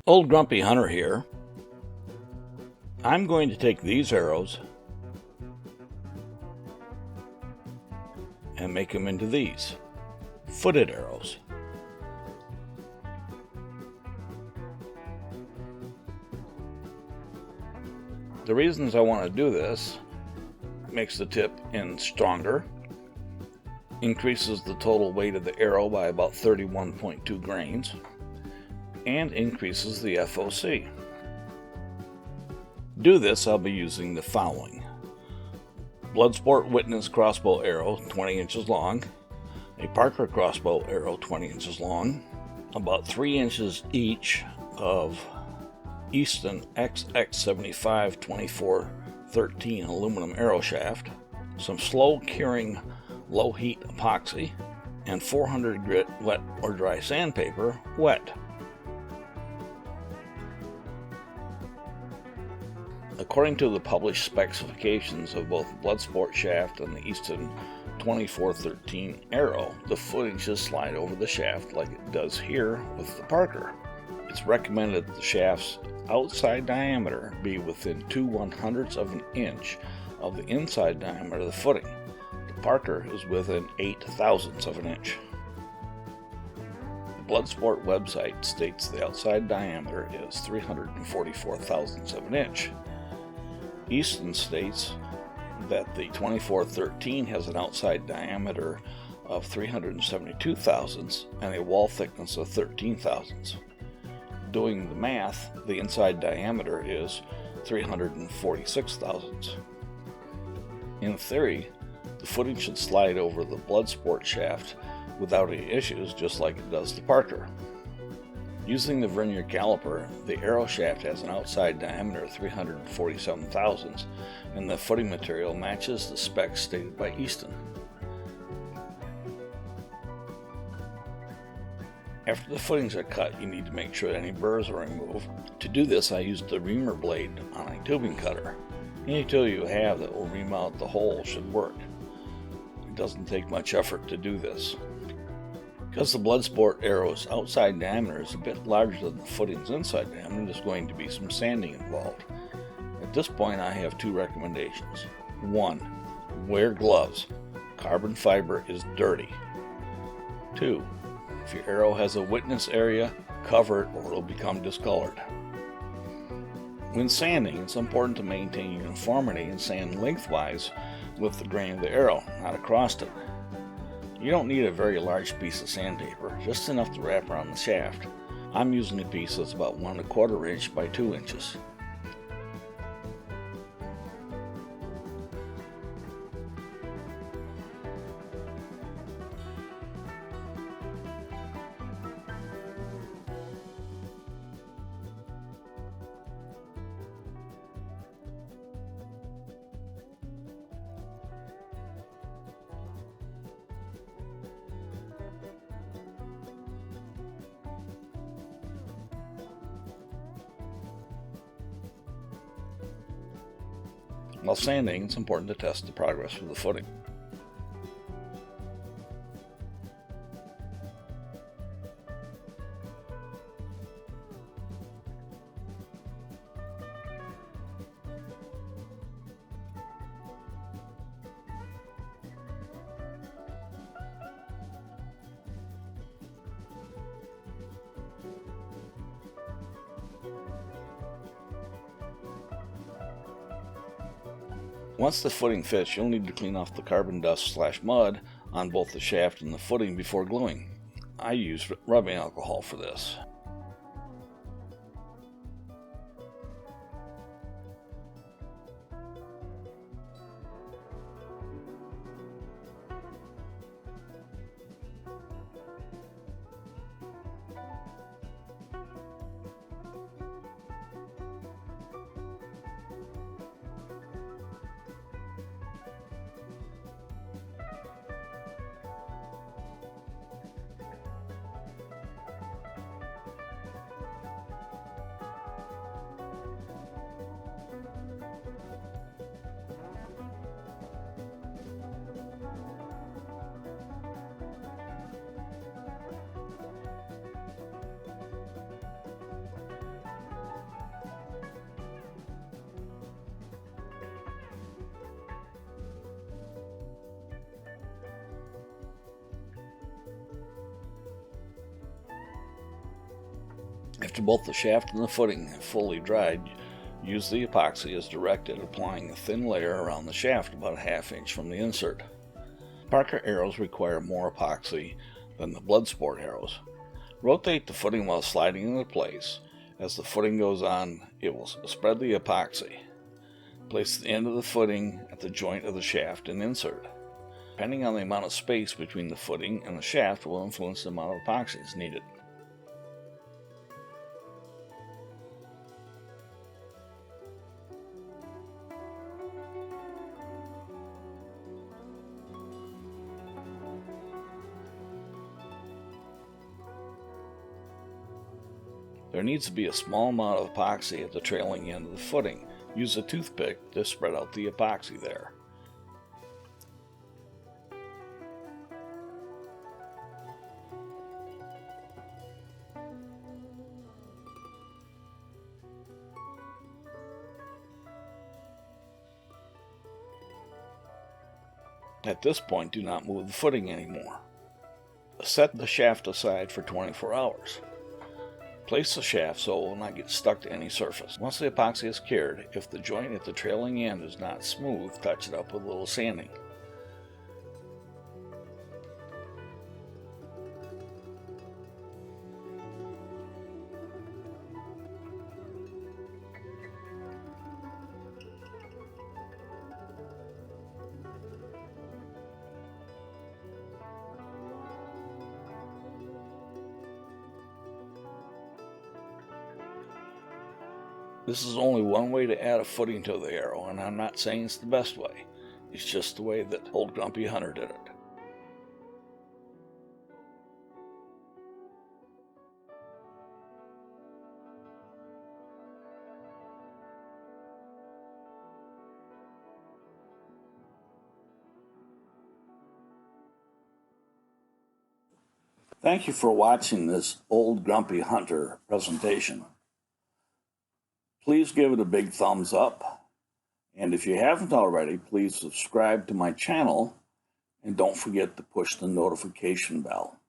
Old Grumpy Hunter here. I'm going to take these arrows and make them into these footed arrows. The reasons I want to do this: makes the tip end stronger, increases the total weight of the arrow by about 31.2 grains, and increases the FOC. To do this, I'll be using the following: Bloodsport Witness crossbow arrow 20 inches long, a Parker crossbow arrow 20 inches long, about 3 inches each of Easton XX75 2413 aluminum arrow shaft, some slow curing low heat epoxy, and 400 grit wet or dry sandpaper wet. According to the published specifications of both the Bloodsport shaft and the Easton 2413 arrow, the footing should slide over the shaft like it does here with the Parker. It's recommended that the shaft's outside diameter be within 2/100ths of an inch of the inside diameter of the footing. The Parker is within 8/1000ths of an inch. The Bloodsport website states the outside diameter is 344/1000ths of an inch. Easton states that the 2413 has an outside diameter of 372/1000ths and a wall thickness of 13/1000ths. Doing the math, the inside diameter is 346/1000ths. In theory, the footing should slide over the Bloodsport shaft without any issues, just like it does the Parker. Using the vernier caliper, the arrow shaft has an outside diameter of 347/1000ths, and the footing material matches the specs stated by Easton. After the footings are cut, you need to make sure that any burrs are removed. To do this, I used the reamer blade on a tubing cutter. Any tool you have that will ream out the hole should work. It doesn't take much effort to do this. Because the Bloodsport arrow's outside diameter is a bit larger than the footing's inside diameter, there's going to be some sanding involved. At this point, I have two recommendations. 1. Wear gloves. Carbon fiber is dirty. 2. If your arrow has a witness area, cover it or it'll become discolored. When sanding, it's important to maintain uniformity and sand lengthwise with the grain of the arrow, not across it. You don't need a very large piece of sandpaper, just enough to wrap around the shaft. I'm using a piece that's about 1¼ inch by 2 inches. While sanding, it's important to test the progress of the footing. Once the footing fits, you'll need to clean off the carbon dust/mud on both the shaft and the footing before gluing. I use rubbing alcohol for this. After both the shaft and the footing have fully dried, use the epoxy as directed, applying a thin layer around the shaft about a ½ inch from the insert. Parker arrows require more epoxy than the Bloodsport arrows. Rotate the footing while sliding into place. As the footing goes on, it will spread the epoxy. Place the end of the footing at the joint of the shaft and insert. Depending on the amount of space between the footing and the shaft will influence the amount of epoxy that's needed. There needs to be a small amount of epoxy at the trailing end of the footing. Use a toothpick to spread out the epoxy there. At this point, do not move the footing anymore. Set the shaft aside for 24 hours. Place the shaft so it will not get stuck to any surface. Once the epoxy is cured, if the joint at the trailing end is not smooth, touch it up with a little sanding. This is only one way to add a footing to the arrow, and I'm not saying it's the best way. It's just the way that Old Grumpy Hunter did it. Thank you for watching this Old Grumpy Hunter presentation. Please give it a big thumbs up, and if you haven't already, please subscribe to my channel, and don't forget to push the notification bell.